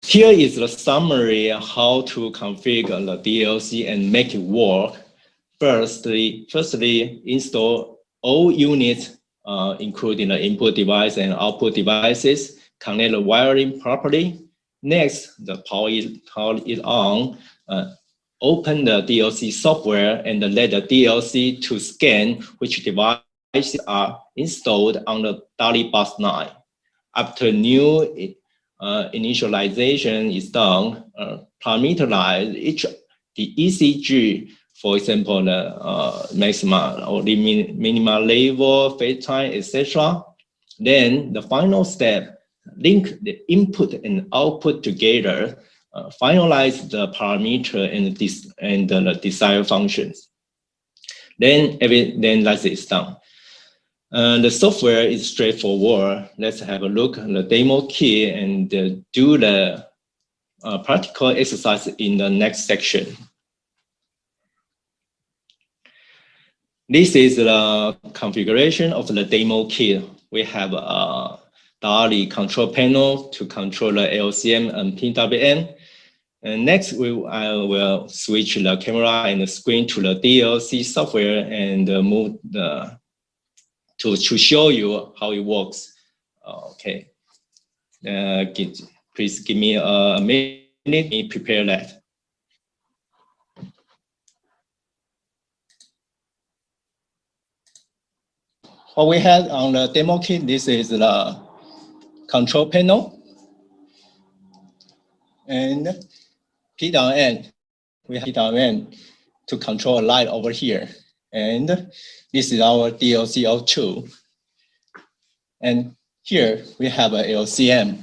Here is the summary how to configure the DLC and make it work. Firstly, install all units, including the input device and output devices, connect the wiring properly. Next, power it on, open the DLC software and let the DLC to scan which devices are installed on the DALI bus 9. After new initialization is done, parameterize the ECG, for example, the maximum or the minimal level, phase time, etc. Then the final step, link the input and output together, finalize the parameter and the desired functions. Then that's it done. The software is straightforward. Let's have a look at the demo key and do the practical exercise in the next section. This is the configuration of the demo kit. We have a DALI control panel to control the LCM and PWM. And next, I will switch the camera and the screen to the DLC software and move to show you how it works. Okay. Please give me a minute to prepare that. What we had on the demo kit, this is the control panel. And PWM, we have PWM to control a light over here. And this is our DLC02. And here we have a LCM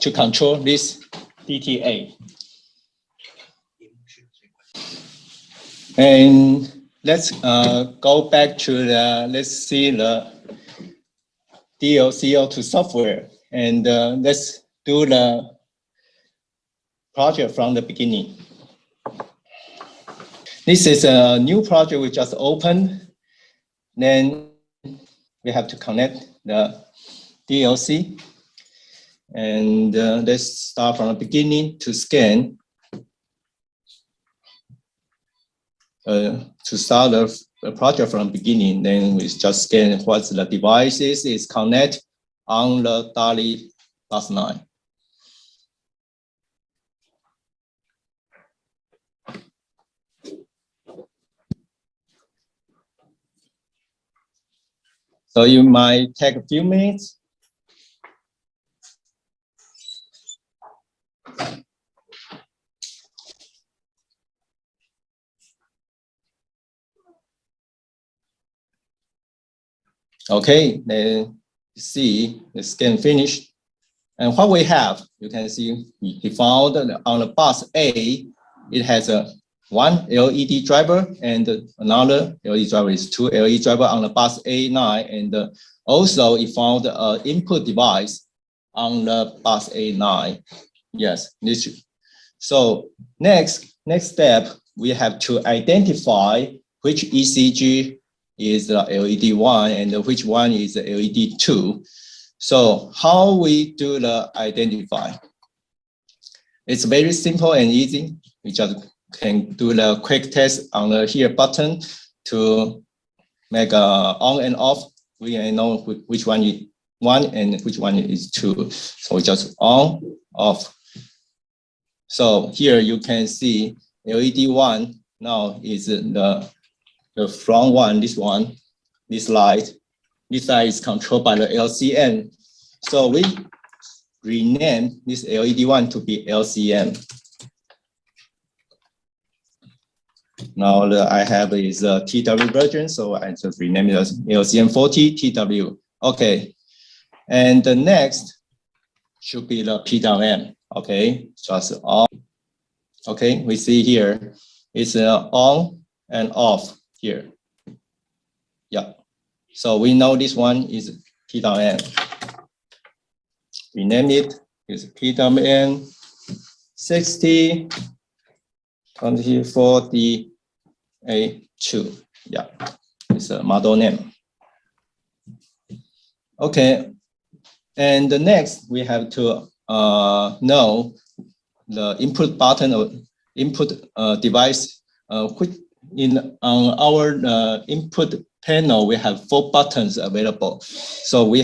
to control this DTA. And let's go back to let's see the DLC02 software. And let's do the project from the beginning. This is a new project we just opened. Then we have to connect the DLC. And let's start from the beginning to scan. To start the project from the beginning, then we just scan what the devices is connected on the DALI bus 9. So you might take a few minutes. Okay, then see the scan finished. And what we have, you can see we found on the bus A, it has one LED driver and another LED driver is two LED driver on the bus A9. And also it found an input device on the bus A9. Yes, this. So next step, we have to identify which ECG is the LED 1 and which one is the LED 2. So how we do the identify? It's very simple and easy. We just can do the quick test on the here button to make on and off. We know which one is 1 and which one is 2. So we just on, off. So here you can see LED 1 now is the front one, this light. This light is controlled by the LCM. So we rename this LED 1 to be LCM. Now I have is a TW version, so I just rename it as LCM 40 TW. Okay, and the next should be the PWM. Okay, just on. Okay, we see here it's on and off here. Yeah, so we know this one is PWM. We name it is PWM 60 20 40 A2. Yeah, it's a model name. Okay, and the next we have to know the input button or input device, which on our input panel we have 4 buttons available. So we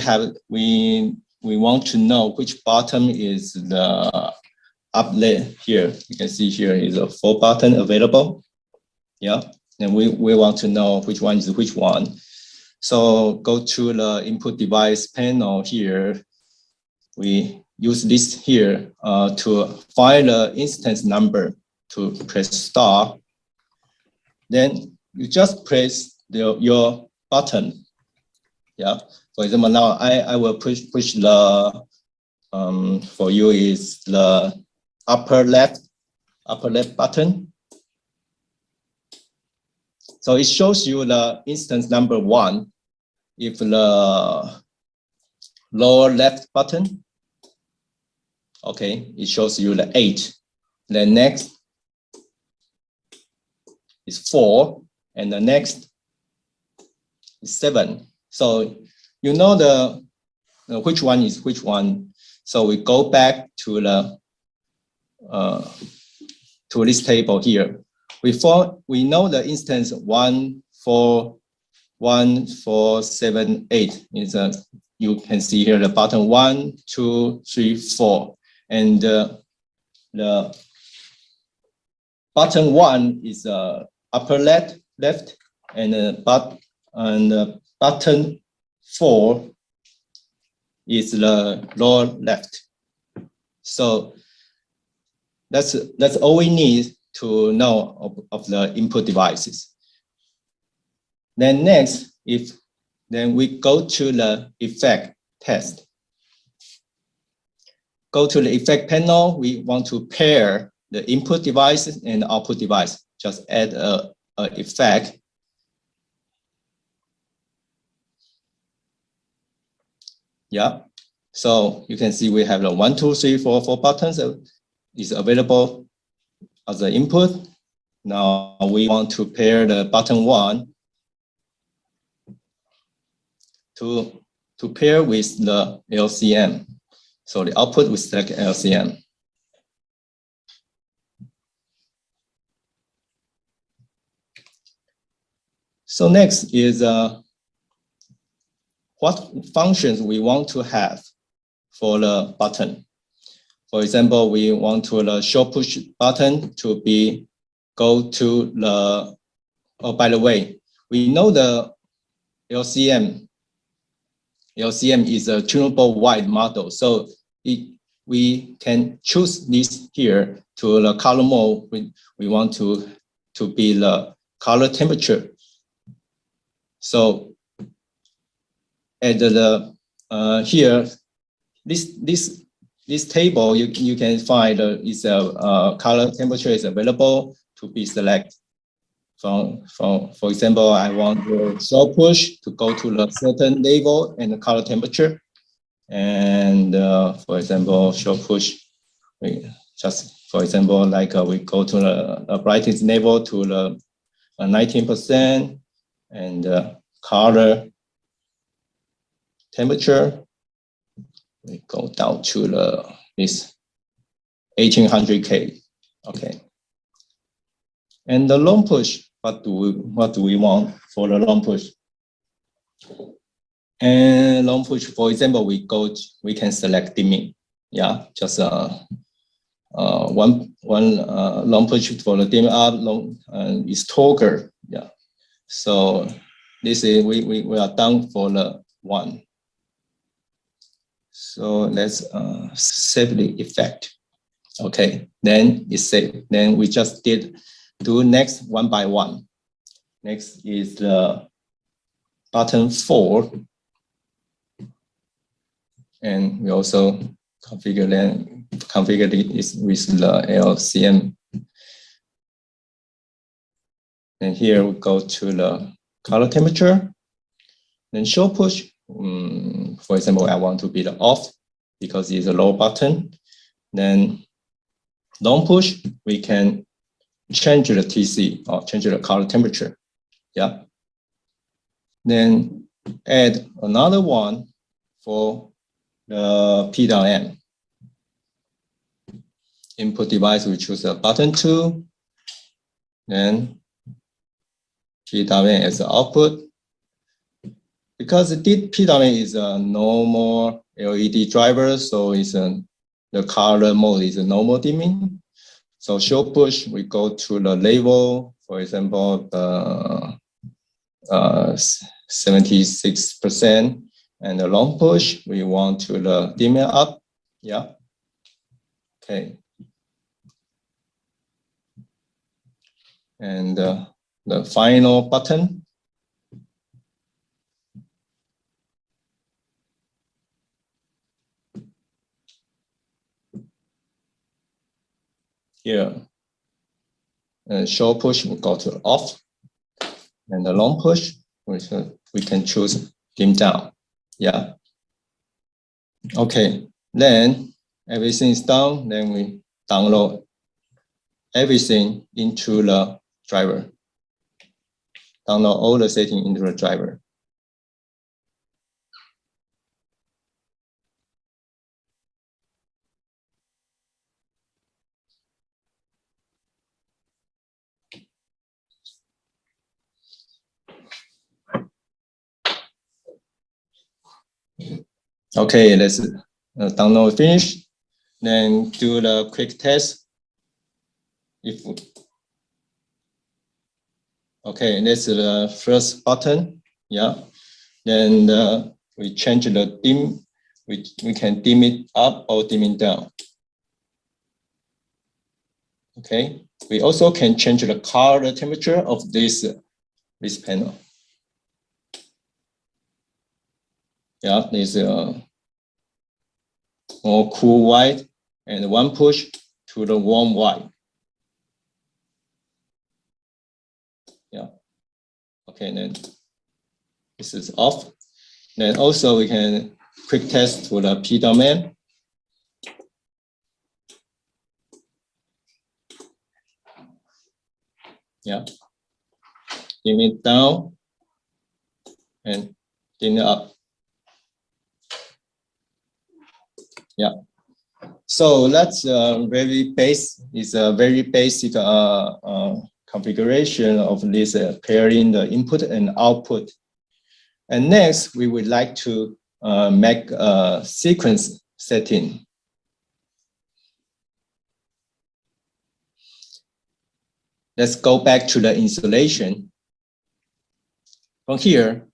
want to know which button is the uplet here. You can see here is a 4 button available. Yeah, and we want to know which one is which one. So go to the input device panel here. We use this here to find the instance number. To press star. Then you just press your button. Yeah. For example, now I will push the for you is the upper left button. So it shows you the instance number 1. If the lower left button, okay, it shows you the 8. Then next is 4, and the next is 7. So you know the which one is which one. So we go back to the to this table here. We know the instance 1, 4, 1, 4, 7, 8 is you can see here the button 1, 2, 3, 4, and the button 1 is upper left, and button 4 is the lower left. So that's all we need to know of the input devices. Then next, then we go to the effect test. Go to the effect panel. We want to pair the input device and the output device. Just add a effect. Yeah. So you can see we have the 1, 2, 3, 4 buttons is available as the input. Now we want to pair the button 1 to pair with the LCM. So the output we select LCM. So next is what functions we want to have for the button. For example, we want to the show push button to go to the. Oh, by the way, we know the LCM is a tunable wide model, so we can choose this here to the color mode. We want to be the color temperature. So at the here, this table you can find is a color temperature is available to be selected. For example, I want the show push to go to the certain level and the color temperature. And for example, show push, for example, like we go to the brightness level to the 19%, and color temperature, we go down to this 1800K. Okay. And the long push, what do we want for the long push? And long push, for example, we can select dimming. Yeah, just one long push for the dim up, is toggle. Yeah. So this is we are done for the 1. So let's save the effect. Okay, then it's saved. Then we just do next one by one. Next is the button 4, and we also configure it with the LCM. And here we go to the color temperature. Then show push. For example, I want to be the off because it's a low button. Then long push, we can change the TC or change the color temperature. Yeah. Then add another one for the P down M. input device, we choose a button 2. Then PWM as the output. Because the PWM is a normal LED driver, so it's the color mode is a normal dimming. So short push, we go to the label, for example, the 76%, and the long push, we want to the dim it up. Yeah. Okay. And the final button. Here, short push will go to off, and the long push, we can choose dim down. Yeah. Okay. Then everything is done. Then we download everything into the driver. Download all the settings into the driver. Okay, let's download finish. Then do the quick test. Okay, that's the first button. Yeah. Then we change the dim. We can dim it up or dim it down. Okay. We also can change the color temperature of this panel. Yeah, there's a more cool white and one push to the warm white. Yeah. Okay, then this is off. Then also we can quick test to the PWM. Yeah. Dim it down and dim it up. Yeah. So that's very basic. It's a very basic configuration of this pairing the input and output. And next, we would like to make a sequence setting. Let's go back to the installation. From here,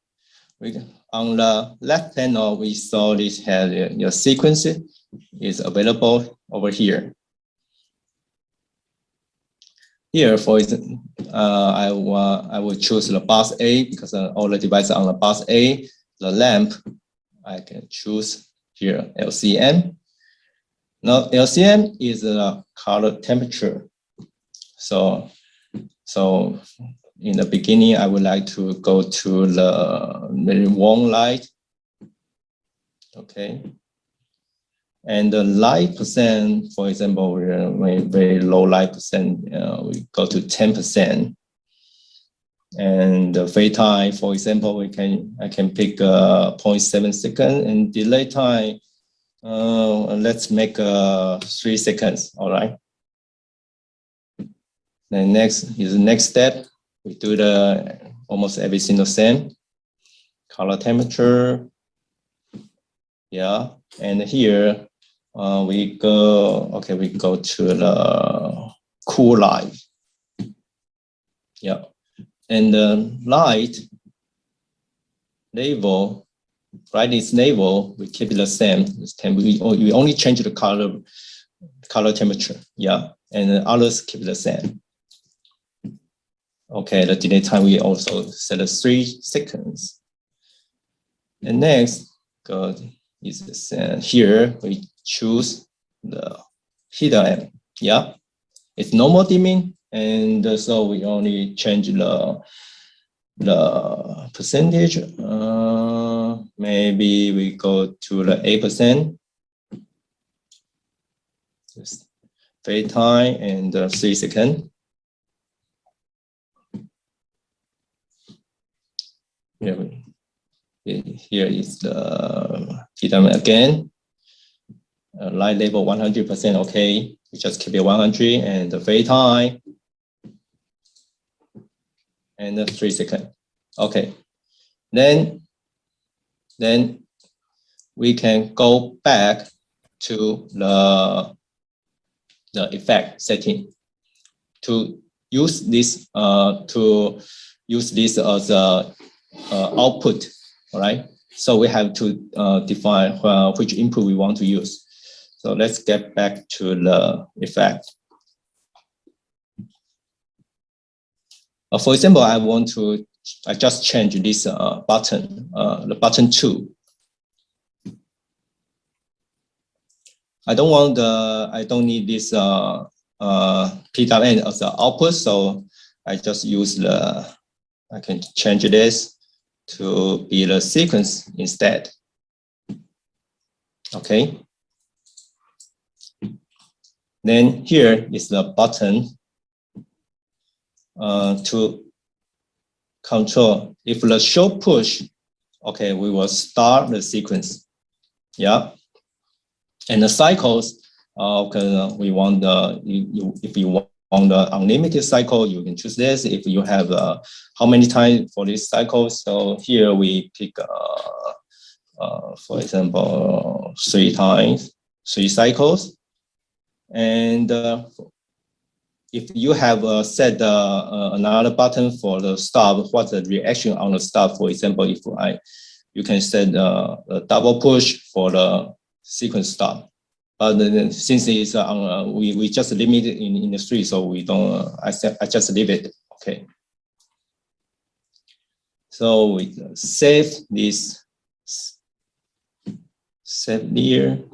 on the left panel, we saw this has your sequence is available over here. Here, for example, I will choose the bus A because all the devices on the bus A. The lamp, I can choose here LCM. Now LCM is the color temperature. So in the beginning, I would like to go to the very warm light. Okay. And the light percent, for example, we're very low light percent, we go to 10%. And the fade time, for example, I can pick 0.7 seconds, and delay time, let's make 3 seconds. All right. Then next is the next step. We do the almost everything the same. Color temperature. Yeah. And here we go to the cool light. Yeah. And the light label, brightness label, we keep it the same. We only change the color temperature. Yeah. And the others keep the same. Okay, the delay time we also set 3 seconds. And next, is here we choose the hidden. Yeah, it's normal dimming, and so we only change the percentage. Maybe we go to the 8%. Just fade time and 3 seconds. Here is the PWM again. Light label 100%. Okay. we just keep it 100 and the fade time and 3 seconds. Okay, then we can go back to the effect setting to use this as a output. All right, so we have to define which input we want to use. So let's get back to the effect. For example, I just change this button, the button 2. I don't need this PWM as an output, so I just use I can change this to be the sequence instead. Okay. Then here is the button to control. If the show push, okay, we will start the sequence. Yeah. And the cycles, we want if you want the unlimited cycle, you can choose this. If you have how many times for this cycle, so here we pick, for example, 3 times, 3 cycles. And if you have set another button for the stop, what's the reaction on the stop? For example, if you can set the double push for the sequence stop. But since it's we just limit it in the 3, so we don't. I just leave it. Okay. So we save this. Save here.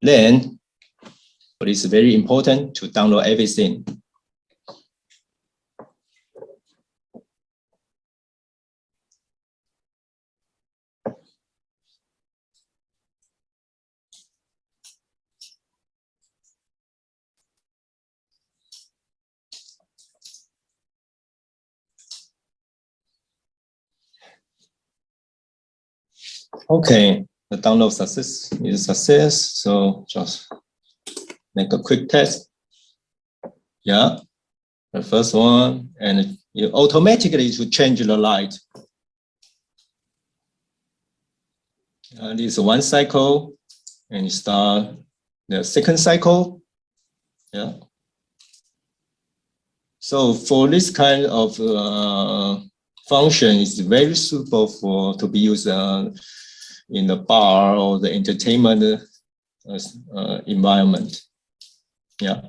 Then, but it's very important to download everything. Okay, the download success is a success. So just make a quick test. Yeah, the first one, and you automatically to change the light. This is 1 cycle, and you start the 2nd cycle. Yeah. So for this kind of function, it's very suitable to be used in the bar or the entertainment environment. Yeah.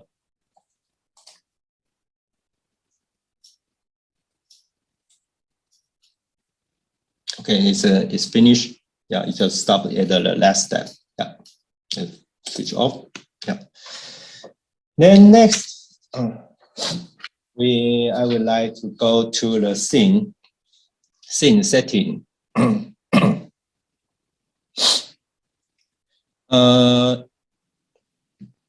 Okay, it's finished. Yeah, it just stopped at the last step. Yeah, switch off. Yeah. Then next, I would like to go to the scene setting.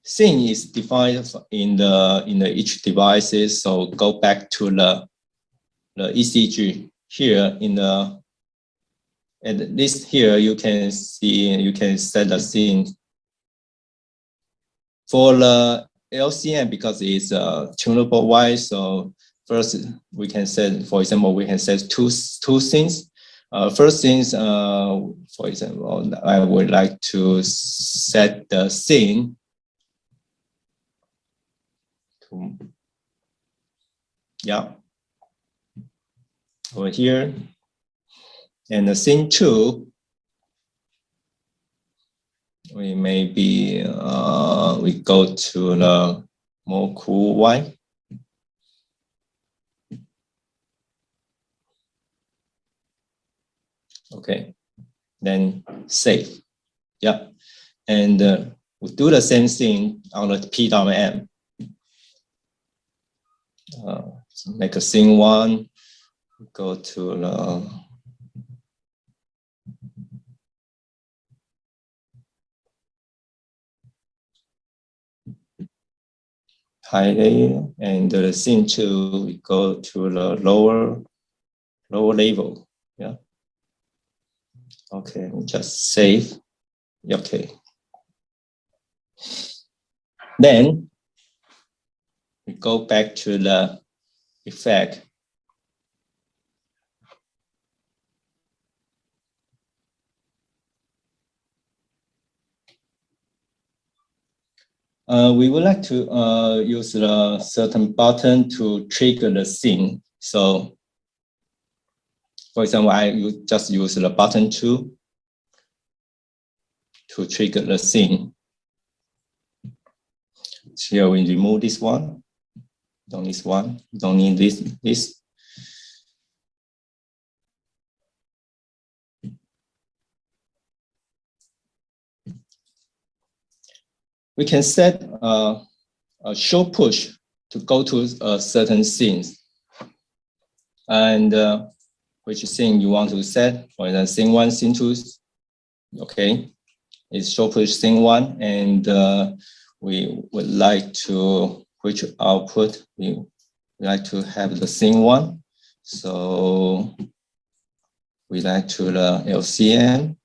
Scene is defined in the each devices. So go back to the ECG here at least here you can see, you can set the scene for the LCM because it's tunable wise. So first we can set, for example, we can set two scenes. First things, for example, I would like to set the scene to, yeah, over here. And the scene 2, we maybe we go to the more cool one. Okay, then save. Yeah, and we do the same thing on the PWM. Make a scene 1. Go to the high layer, and the scene 2, we go to the lower level. Yeah. Okay, just save. Okay. Then we go back to the effect. We would like to use a certain button to trigger the scene. So, for example, I just use the button 2 to trigger the scene. Here we remove this one. Don't need one. Don't need this. We can set a show push to go to certain scenes, and which scene you want to set. For example, scene 1, scene 2. Okay, it's show push scene 1, and we would like to which output we like to have the scene 1. So we like to the LCM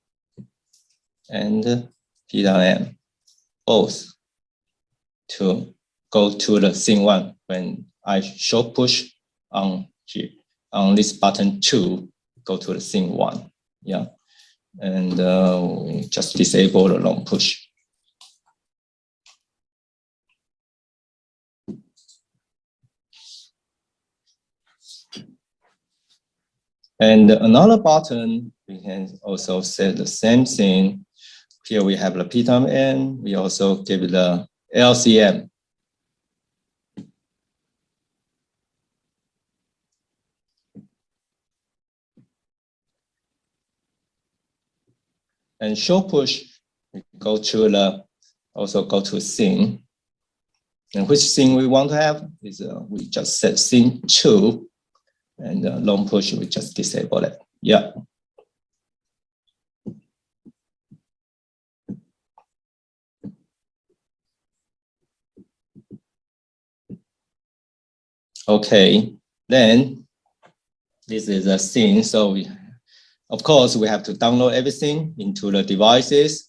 and PWM. Both to go to the scene 1 when I show push on here on this button 2, go to the scene 1. Yeah, and we just disable the long push. And another button, we can also set the same thing. Here we have the PWM. We also give it the LCM. And show push, we go to the also go to scene. And which scene we want to have is we just set scene 2, and long push we just disable it. Yeah. Okay, then this is a scene. So we, of course, we have to download everything into the devices.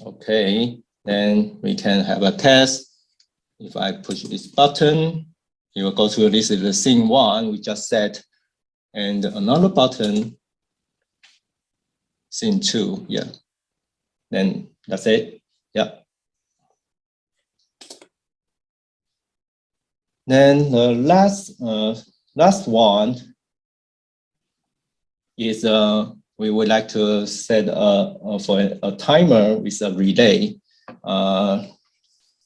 Okay, then we can have a test. If I push this button, it will go to this is the scene 1 we just set, and another button, scene 2. Yeah, then that's it. Yeah. Then the last one is we would like to set for a timer with a relay.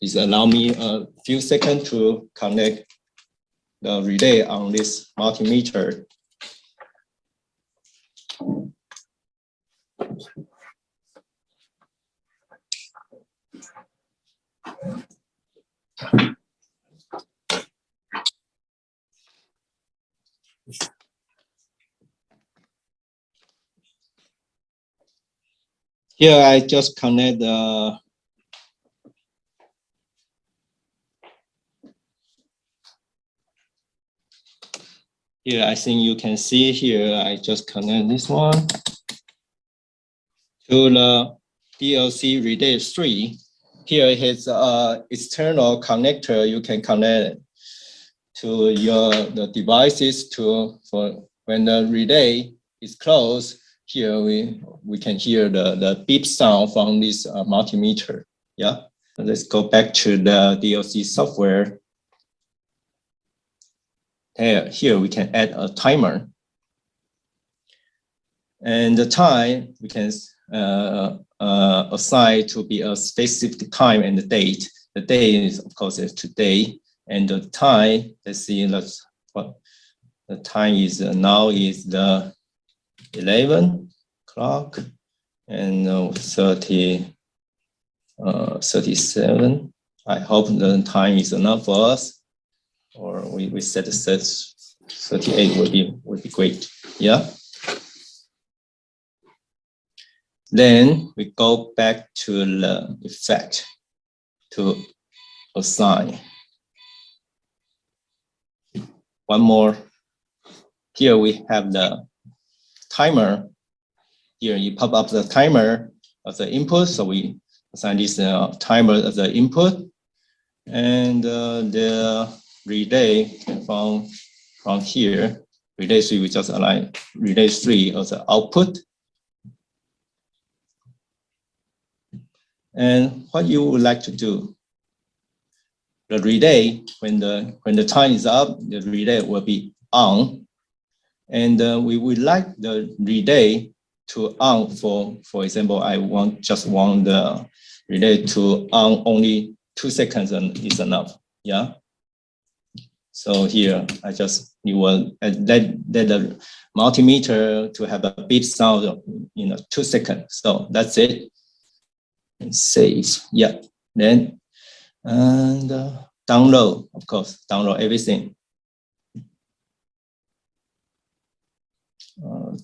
Is allow me a few seconds to connect the relay on this multimeter. Here I just connect the here I think you can see here I just connect this one to the DLC relay 3. Here is external connector. You can connect to the devices for when the relay is closed. Here we can hear the beep sound from this multimeter. Yeah, let's go back to the DLC software. Here we can add a timer, and the time we can assign to be a specific time and the date. The date is of course is today, and the time, let's see, what the time is now is the 11 o'clock and 37. I hope the time is enough for us, or we set 38 would be great. Yeah. Then we go back to the effect to assign. One more. Here we have the timer. Here you pop up the timer as the input. So we assign this timer as the input. And the relay from here, relay 3, we just align relay 3 as the output. And what you would like to do, the relay, when the time is up, the relay will be on. And we would like the relay to on for example, I just want the relay to on only 2 seconds and is enough. Yeah. So here I just let the multimeter to have a beep sound in 2 seconds. So that's it. And save. Yeah. Then and download, of course, download everything.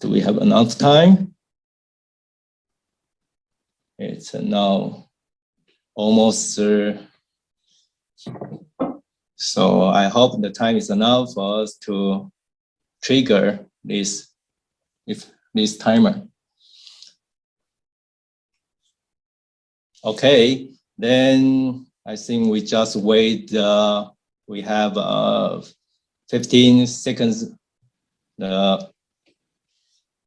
Do we have enough time? It's now almost so I hope the time is enough for us to trigger this timer. Okay, then I think we just wait. We have 15 seconds. The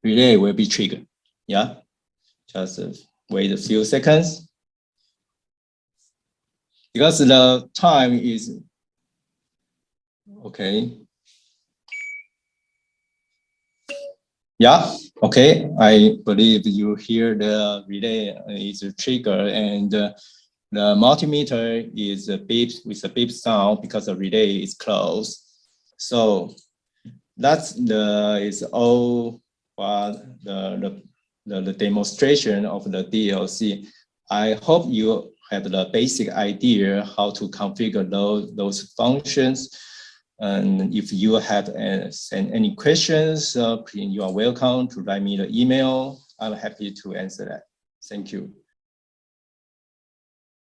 relay will be triggered. Yeah, just wait a few seconds. Because the time is okay. Yeah, okay. I believe you hear the relay is triggered and the multimeter is beeped with a beep sound because the relay is closed. So that's is all for the demonstration of the DLC. I hope you have the basic idea how to configure those functions. And if you have any questions, you are welcome to write me the email. I'm happy to answer that. Thank you.